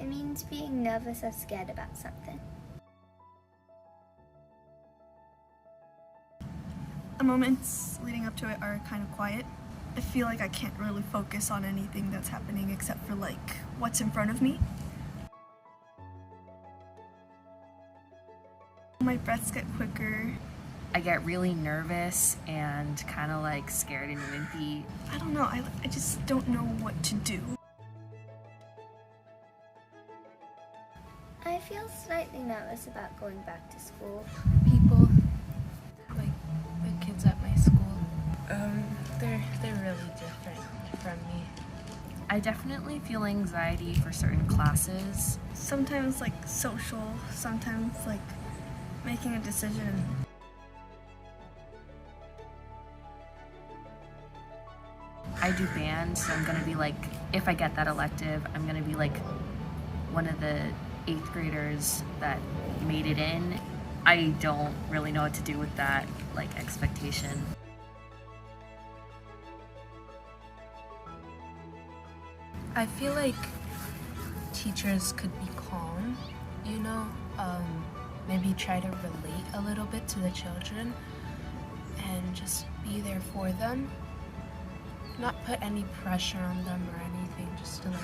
means being nervous or scared about something. The moments leading up to it are kind of quiet. I feel like I can't really focus on anything that's happening except for like what's in front of me. My breaths get quicker. I get really nervous and kind of like scared and wimpy. I don't know, I just don't know what to do. I feel slightly nervous about going back to school. People, like the kids at my school, they're really different from me. I definitely feel anxiety for certain classes. Sometimes like social, sometimes like making a decision. I do band, so I'm gonna be like, if I get that elective, I'm gonna be like one of the 8th graders that made it in. I don't really know what to do with that like expectation. I feel like teachers could be calm, you know, maybe try to relate a little bit to the children and just be there for them. Not put any pressure on them or anything, just to like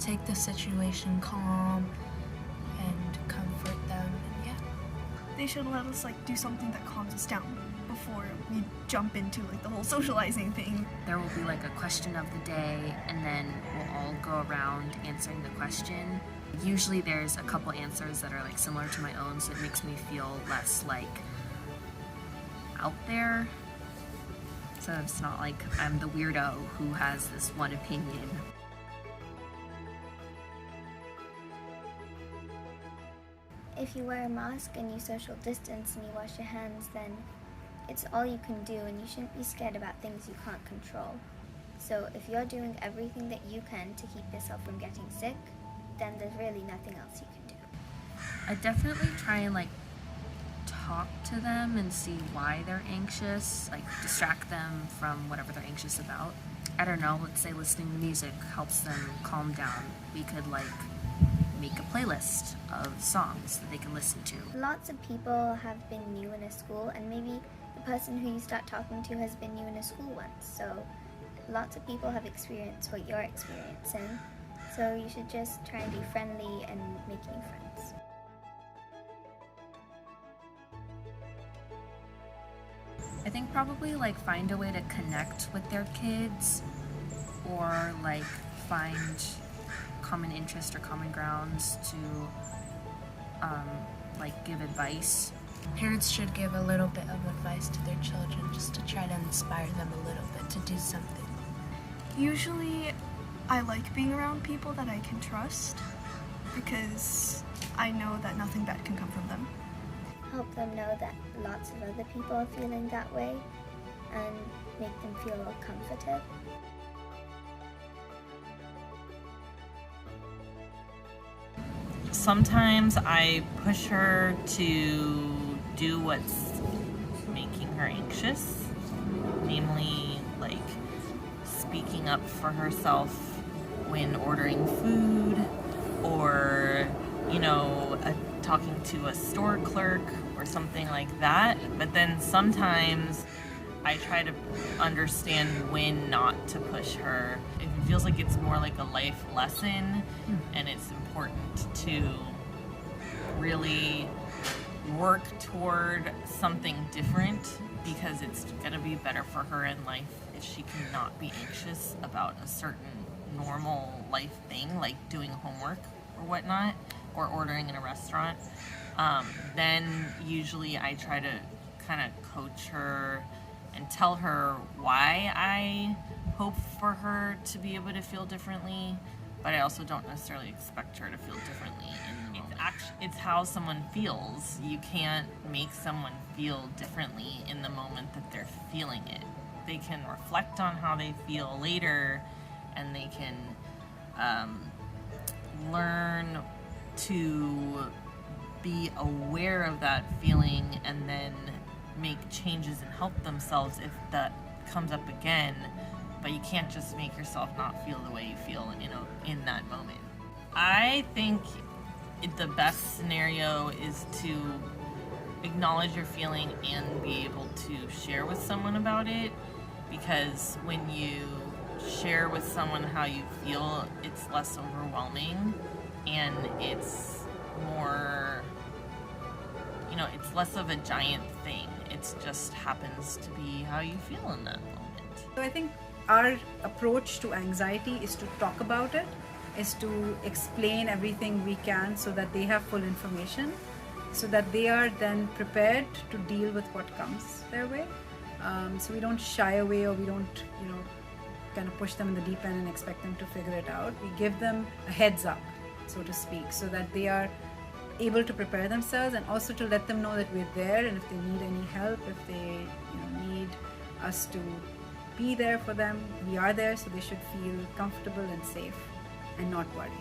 take the situation calm and comfort them, and yeah. They should let us like do something that calms us down before we jump into like the whole socializing thing. There will be like a question of the day, and then we'll all go around answering the question. Usually there's a couple answers that are like similar to my own, so it makes me feel less like out there. So it's not like I'm the weirdo who has this one opinion. If you wear a mask and you social distance and you wash your hands, then it's all you can do, and you shouldn't be scared about things you can't control. So if you're doing everything that you can to keep yourself from getting sick, then there's really nothing else you can do. I definitely try and like talk to them and see why they're anxious, like distract them from whatever they're anxious about. I don't know, let's say listening to music helps them calm down. We could like make a playlist of songs that they can listen to. Lots of people have been new in a school, and maybe the person who you start talking to has been new in a school once. So lots of people have experienced what you're experiencing. So you should just try and be friendly and make new friends. I think probably like find a way to connect with their kids, or like find common interest or common grounds to like give advice. Parents should give a little bit of advice to their children just to try to inspire them a little bit to do something. Usually I like being around people that I can trust because I know that nothing bad can come from them. Help them know that lots of other people are feeling that way and make them feel comforted. Sometimes I push her to do what's making her anxious, namely like speaking up for herself when ordering food, or talking to a store clerk or something like that. But then sometimes I try to understand when not to push her. It feels like it's more like a life lesson, and it's important to really work toward something different, because it's going to be better for her in life if she cannot be anxious about a certain normal life thing like doing homework or whatnot, or ordering in a restaurant. Then usually I try to kind of coach her and tell her why I hope for her to be able to feel differently, but I also don't necessarily expect her to feel differently in the moment. It's how someone feels. You can't make someone feel differently in the moment that they're feeling it. They can reflect on how they feel later, and they can learn to be aware of that feeling and then make changes and help themselves if that comes up again. But you can't just make yourself not feel the way you feel in that moment. I think the best scenario is to acknowledge your feeling and be able to share with someone about it, because when you share with someone how you feel, it's less overwhelming and it's more, it's less of a giant thing. It just happens to be how you feel in that moment. So I think our approach to anxiety is to talk about it, is to explain everything we can so that they have full information, so that they are then prepared to deal with what comes their way. So we don't shy away, or we don't, kind of push them in the deep end and expect them to figure it out. We give them a heads up, so to speak, so that they are able to prepare themselves, and also to let them know that we're there, and if they need any help, if they need us to be there for them, we are there, so they should feel comfortable and safe and not worry.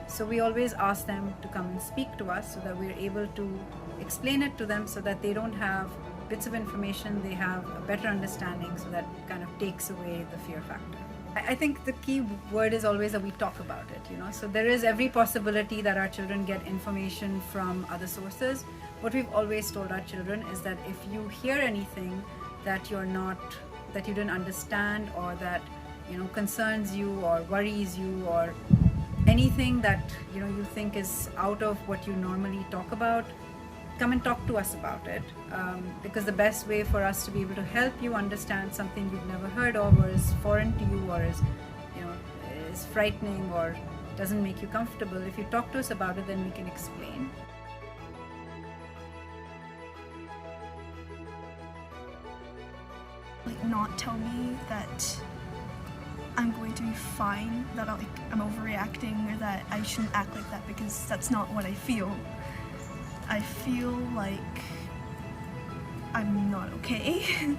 So we always ask them to come and speak to us so that we're able to explain it to them, so that they don't have bits of information, they have a better understanding, so that kind of takes away the fear factor. I think the key word is always that we talk about it, so there is every possibility that our children get information from other sources. What we've always told our children is that if you hear anything that you didn't understand, or that concerns you or worries you, or anything that you think is out of what you normally talk about, come and talk to us about it, because the best way for us to be able to help you understand something you've never heard of, or is foreign to you, or is frightening, or doesn't make you comfortable, if you talk to us about it, then we can explain. Not tell me that I'm going to be fine, that I'm overreacting, or that I shouldn't act like that, because that's not what I feel. I feel like I'm not okay.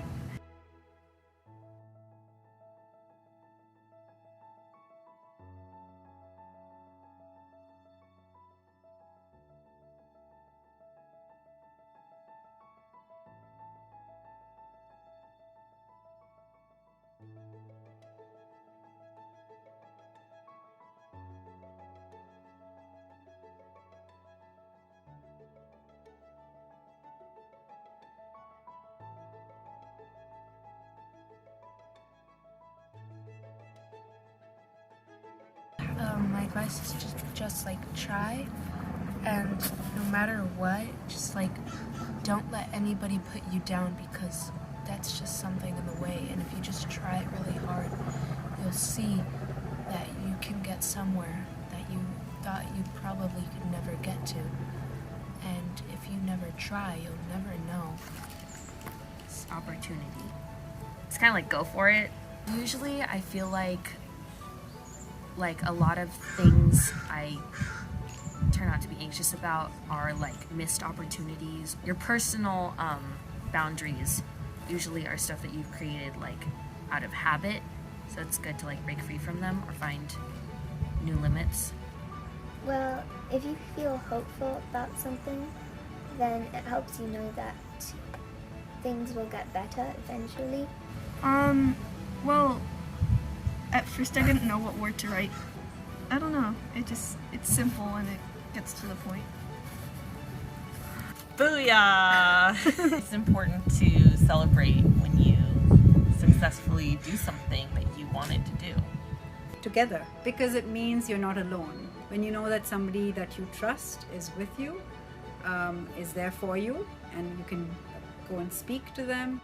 My advice is just try, and no matter what, just don't let anybody put you down, because that's just something in the way. And if you just try it really hard, you'll see that you can get somewhere that you thought you probably could never get to. And if you never try, you'll never know. It's opportunity. It's kind of like go for it. Usually I feel like a lot of things I turn out to be anxious about are missed opportunities. Your personal boundaries usually are stuff that you've created out of habit, so it's good to break free from them or find new limits. Well, if you feel hopeful about something, then it helps you know that things will get better eventually. Well, at first I didn't know what word to write. I don't know, it's simple and it gets to the point. Booyah! It's important to celebrate when you successfully do something that you wanted to do. Together, because it means you're not alone. When you know that somebody that you trust is with you, is there for you, and you can go and speak to them.